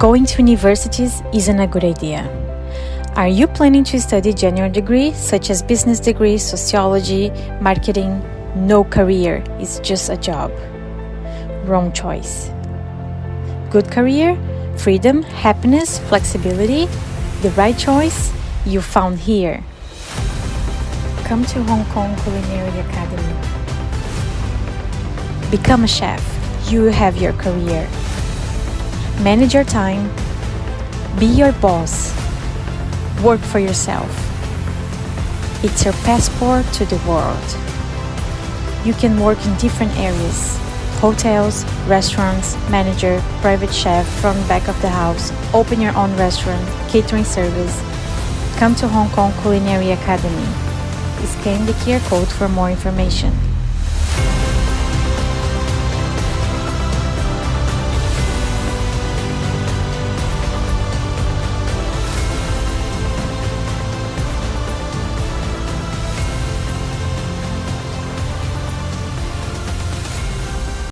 Going to universities isn't a good idea. Are you planning to study general degrees such as business degree, sociology, marketing? No career, it's just a job. Wrong choice. Good career, freedom, happiness, flexibility, the right choice you found here. Come to Hong Kong Culinary Academy. Become a chef. You have your career. Manage your time. Be your boss. Work for yourself. It's your passport to the world. You can work in different areas: hotels, restaurants, manager, private chef, front back of the house, open your own restaurant, catering service. Come to Hong Kong Culinary Academy. Scan the QR code for more information.